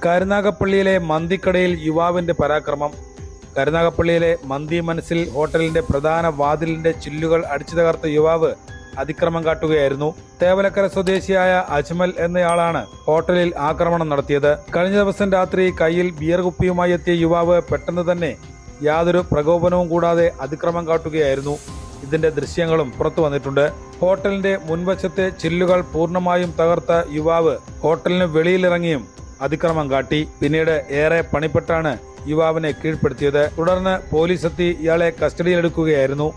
കരുനാഗപ്പള്ളിയിലെ മന്തിക്കടയിൽ യുവാവിന്റെ പരാക്രമം. കരുനാഗപ്പള്ളിയിലെ മന്തി മനസ്സിൽ ഹോട്ടലിന്റെ പ്രധാന വാതിലിന്റെ ചില്ലുകൾ അടിച്ചു തകർത്ത യുവാവ് അതിക്രമം കാട്ടുകയായിരുന്നു. തേവലക്കര സ്വദേശിയായ അജ്മൽ എന്നയാളാണ് ഹോട്ടലിൽ ആക്രമണം നടത്തിയത്. കഴിഞ്ഞ ദിവസം രാത്രി കയ്യിൽ ബിയർ കുപ്പിയുമായി എത്തിയ യുവാവ് പെട്ടെന്ന് തന്നെ യാതൊരു പ്രകോപനവും കൂടാതെ അതിക്രമം കാട്ടുകയായിരുന്നു. ഇതിന്റെ ദൃശ്യങ്ങളും പുറത്തു വന്നിട്ടുണ്ട്. ഹോട്ടലിന്റെ മുൻവശത്തെ ചില്ലുകൾ പൂർണ്ണമായും തകർത്ത യുവാവ് ഹോട്ടലിന് വെളിയിലിറങ്ങിയും അതിക്രമം കാട്ടി. പിന്നീട് ഏറെ പണിപ്പെട്ടാണ് യുവാവിനെ കീഴ്പ്പെടുത്തിയത്. തുടർന്ന് പോലീസ് എത്തി ഇയാളെ കസ്റ്റഡിയിലെടുക്കുകയായിരുന്നു.